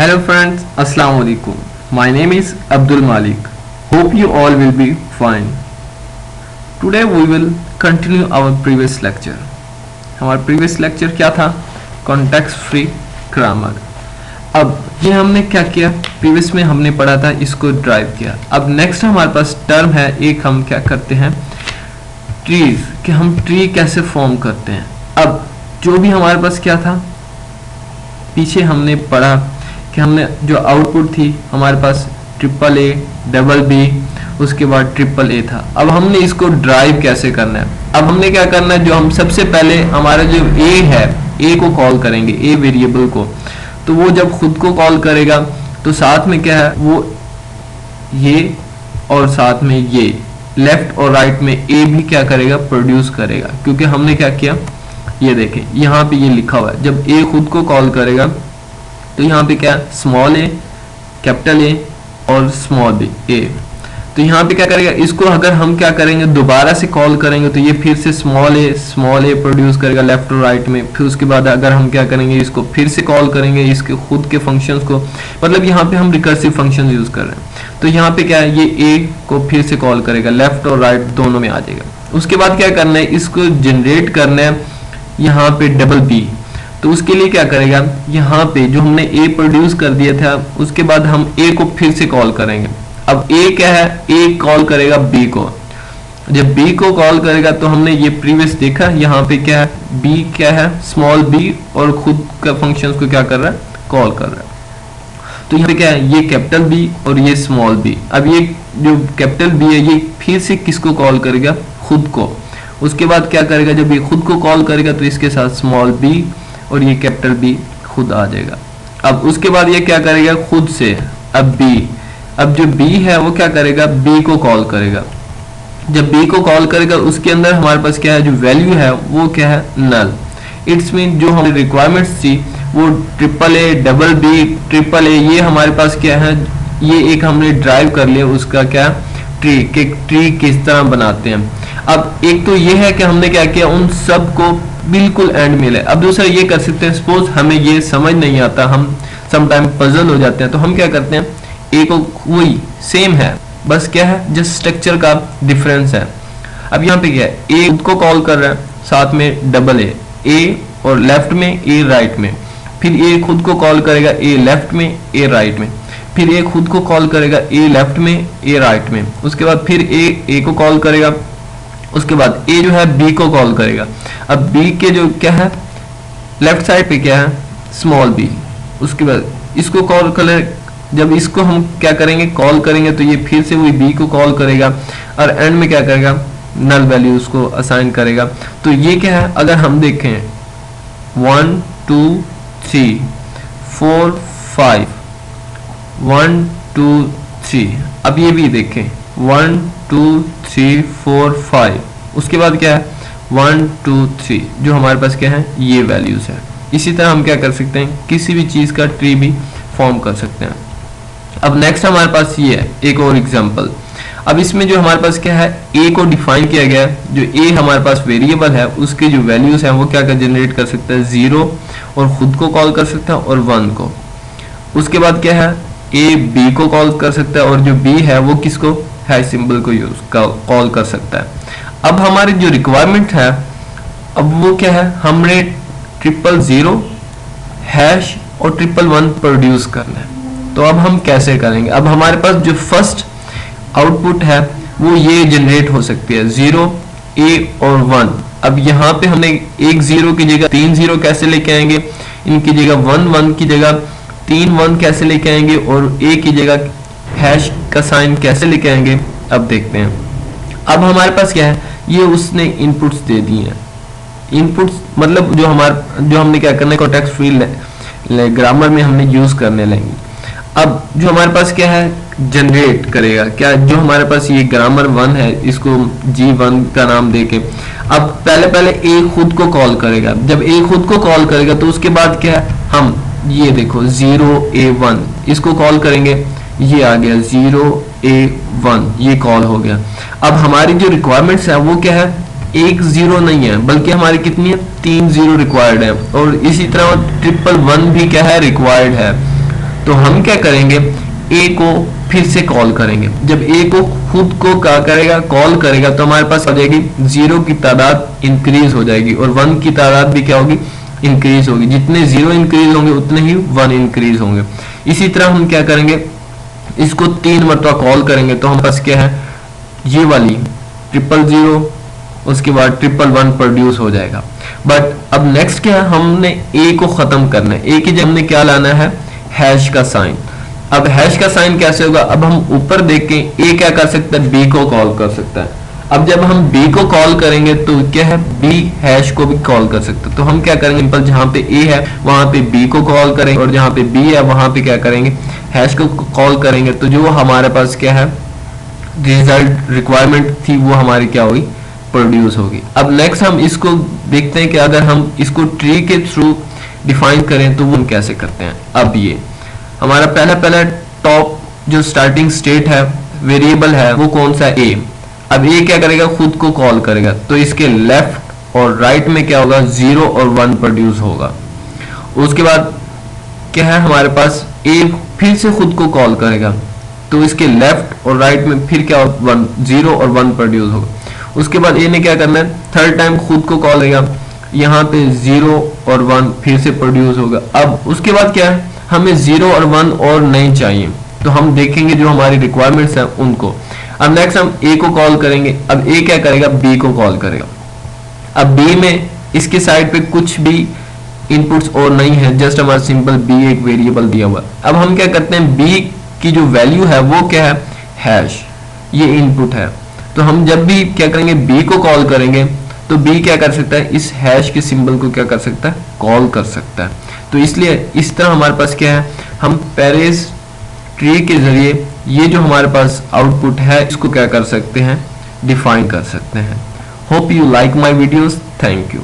Hello friends, Assalamu alaikum. My name is Abdul Malik. Hope you all will be fine. Today we will continue our previous lecture. हमारा previous lecture क्या था? Context free grammar. अब ये हमने क्या किया? Previous में हमने पढ़ा था, इसको ड्राइव किया. अब next हमारे पास टर्म है, एक हम क्या करते हैं, ट्रीज, कि हम ट्री कैसे फॉर्म करते हैं. अब जो भी हमारे पास क्या था, पीछे हमने पढ़ा कि हमने जो आउटपुट थी हमारे पास ट्रिपल ए, डबल बी, उसके बाद ट्रिपल ए था. अब हमने इसको ड्राइव कैसे करना है. अब हमने क्या करना है, जो हम सबसे पहले हमारा जो ए है, ए को कॉल करेंगे, ए वेरिएबल को. तो वो जब खुद को कॉल करेगा तो साथ में क्या है, वो ये और साथ में ये लेफ्ट और राइट में ए भी क्या करेगा, प्रोड्यूस करेगा. क्योंकि हमने क्या किया, ये देखें यहाँ पे ये लिखा हुआ है, जब ए खुद को कॉल करेगा तो यहाँ पे क्या, स्मॉल ए, कैपिटल ए और स्मॉल बी ए. तो यहाँ पे क्या करेगा, इसको अगर हम क्या करेंगे, दोबारा से कॉल करेंगे तो ये फिर से स्मॉल ए प्रोड्यूस करेगा लेफ्ट और राइट में. फिर उसके बाद अगर हम क्या करेंगे, इसको फिर से कॉल करेंगे, इसके खुद के फंक्शंस को, मतलब यहाँ पे हम रिकर्सिव फंक्शन यूज कर रहे हैं. तो यहाँ पे क्या है, ये ए को फिर से कॉल करेगा, लेफ्ट और राइट दोनों में आ जाएगा. उसके बाद क्या करना है, इसको जनरेट करना है यहाँ पे डबल बी. तो उसके लिए क्या करेगा, यहाँ पे जो हमने ए प्रोड्यूस कर दिया था, उसके बाद हम ए को फिर से कॉल करेंगे. अब ए क्या है, ए कॉल करेगा बी को. जब बी को कॉल करेगा तो हमने ये प्रीवियस देखा, यहाँ पे क्या है, बी क्या है, स्मॉल बी, और खुद का फंक्शन को क्या कर रहा है, कॉल कर रहा है. तो यहाँ पे क्या है, ये कैपिटल बी और ये स्मॉल बी. अब ये जो कैपिटल बी है, ये फिर से किसको कॉल करेगा, खुद को. उसके बाद क्या करेगा, जब ये खुद को कॉल करेगा तो इसके साथ स्मॉल बी और ये कैपिटल बी खुद आ जाएगा. अब उसके बाद ये क्या करेगा, खुद से अब बी, अब जो बी है वो क्या करेगा, बी को कॉल करेगा. जब बी को कॉल करेगा उसके अंदर हमारे पास क्या है, जो वैल्यू है वो क्या है, नल. इट्स मीन जो हमारी रिक्वायरमेंट्स थी वो triple a, double b, triple a, ये हमारे पास क्या है, ये एक हमने ड्राइव कर लिया, उसका क्या, ट्री, के ट्री किस तरह बनाते हैं. अब एक तो ये है कि हमने क्या किया, उन सब को बिल्कुल एंड में ले. अब दूसरा ये कर सकते हैं, सपोज हमें ये समझ नहीं आता, हम समटाइम पजल हो जाते हैं, तो हम क्या करते हैं, ए को वही सेम है, बस क्या है, जस्ट स्ट्रक्चर का डिफरेंस है. अब यहाँ पे क्या है, ए खुद को कॉल कर रहा है, साथ में डबल ए और लेफ्ट में, ए राइट में. फिर ए खुद को कॉल करेगा, ए लेफ्ट में, ए राइट में. फिर ए खुद को कॉल करेगा, ए लेफ्ट में, ए राइट में. उसके बाद फिर ए को कॉल करेगा. उसके बाद ए जो है बी को कॉल करेगा. अब बी के जो क्या है, लेफ्ट साइड पे क्या है, स्मॉल बी. उसके बाद इसको कॉल करें, जब इसको हम क्या करेंगे, कॉल करेंगे तो ये फिर से वही बी को कॉल करेगा और एंड में क्या करेगा, नल वैल्यू उसको असाइन करेगा. तो ये क्या है, अगर हम देखें 1 2 3 4 5 1 2 3. अब ये भी देखें 1 2 3 4 5. उसके बाद क्या है 1 2 3, जो हमारे पास क्या है, ये वैल्यूज है. इसी तरह हम क्या कर सकते हैं, किसी भी चीज का ट्री भी फॉर्म कर सकते हैं. अब नेक्स्ट हमारे पास ये है एक और एग्जांपल. अब इसमें जो हमारे पास क्या है, ए को डिफाइन किया गया है. जो ए हमारे पास वेरिएबल है, उसके जो वैल्यूज हैं वो क्या कर जनरेट कर सकता है, 0 और खुद को कॉल कर सकता है और 1 को. उसके बाद क्या है, ए बी को कॉल कर सकता है और जो बी है वो किसको, हैश सिंबल को यूज कॉल कर सकता है. अब हमारी जो रिक्वायरमेंट है, अब वो क्या है, हमने 000 हैश और 111 प्रोड्यूस करना है. तो अब हम कैसे करेंगे, अब हमारे पास जो फर्स्ट आउटपुट है वो ये जनरेट हो सकती है, 0 A और 1. अब यहाँ पे हमने एक 0 की जगह 3 0 कैसे लेके आएंगे, इनकी जगह 1 1 की जगह 3 1 कैसे लेके आएंगे, और A की जगह हैश का साइन कैसे लेके आएंगे, अब देखते हैं. अब हमारे पास क्या है, ये उसने इनपुट्स दे दी हैं. इनपुट्स मतलब जो हमने क्या करना है, कॉन्टेक्स्ट फ्री ग्रामर में हमने यूज करने लेंगे. अब जो हमारे पास क्या है, जनरेट करेगा क्या, जो हमारे पास ये ग्रामर 1 है, इसको G1 का नाम देके. अब पहले ए खुद को कॉल करेगा. जब ए खुद को कॉल करेगा तो उसके बाद क्या है, हम ये देखो 0A1 इसको कॉल करेंगे, ये आ गया 0A1, ये कॉल हो गया. अब हमारी जो रिक्वायरमेंट्स है वो क्या है, एक 0 नहीं है, बल्कि हमारी कितनी है, 3 0 रिक्वायर्ड है. और इसी तरह 111 भी क्या है, रिक्वायर्ड है. तो हम क्या करेंगे, ए को फिर से कॉल करेंगे। जब ए को खुद को क्या करेगा, कॉल करेगा, तो हमारे पास आ जाएगी 0 की तादाद इंक्रीज हो जाएगी और 1 की तादाद भी क्या होगी, इंक्रीज होगी। जितने 0 इंक्रीज होंगे उतने ही 1 इंक्रीज होंगे। इसी तरह हम क्या करेंगे, इसको 3 मरतबा कॉल करेंगे तो हमारे पास क्या है, ये वाली 000, उसके बाद 111 प्रोड्यूस हो जाएगा। बट अब नेक्स्ट क्या है, हमने ए को खत्म करना है। ए की जगह हमने क्या लाना है, हैश का साइन। अब हैश का साइन कैसे होगा, अब हम ऊपर देख के ए क्या कर सकता है, बी को कॉल कर सकता है। अब जब हम बी को कॉल करेंगे तो क्या है, बी हैश को भी कॉल कर सकते हैं। तो हम क्या करेंगे, सिंपल जहां पे ए है वहां पे बी को कॉल करेंगे और जहां पे बी है वहां पे क्या करेंगे, हैश को कॉल करेंगे। तो जो हमारे पास क्या है, रिजल्ट रिक्वायरमेंट थी वो हमारी क्या होगी, प्रोड्यूस होगी। अब नेक्स्ट हम इसको देखते हैं कि अगर हम इसको ट्री के थ्रू डिफाइन करें तो वो हम कैसे करते हैं। अब ये हमारा पहला टॉप जो स्टार्टिंग स्टेट है, वेरिएबल है, वो कौन सा है, ए। अब ए क्या करेगा, खुद को कॉल करेगा, तो इसके लेफ्ट और राइट में क्या होगा, 0 और 1 प्रोड्यूस होगा। उसके बाद क्या है हमारे पास, ए फिर से खुद को कॉल करेगा, तो इसके लेफ्ट और राइट में फिर क्या होगा, 0 और 1 प्रोड्यूस होगा। उसके बाद ए ने क्या करना है, थर्ड टाइम खुद को कॉल करेगा, यहाँ पे 0 और 1 फिर से प्रोड्यूस होगा। अब उसके बाद क्या है, हमें 0 और 1 और नहीं चाहिए, तो हम देखेंगे जो हमारी रिक्वायरमेंट्स है उनको। अब नेक्स्ट हम ए को कॉल करेंगे। अब ए क्या करेगा, बी को कॉल करेगा। अब बी में इसके साइड पे कुछ भी इनपुट्स और नहीं है, जस्ट हमारा सिंपल बी एक वेरिएबल दिया हुआ। अब हम क्या करते हैं, बी की जो वैल्यू है वो क्या है, हैश, ये इनपुट है। तो हम जब भी क्या करेंगे, बी को कॉल करेंगे, तो बी क्या कर सकता है, इस हैश के सिंबल को क्या कर सकता है, कॉल कर सकता है। तो इसलिए इस तरह हमारे पास क्या है, हम पेरेस ट्री के जरिए ये जो हमारे पास आउटपुट है इसको क्या कर सकते हैं, डिफाइन कर सकते हैं। Hope you like my videos, thank you.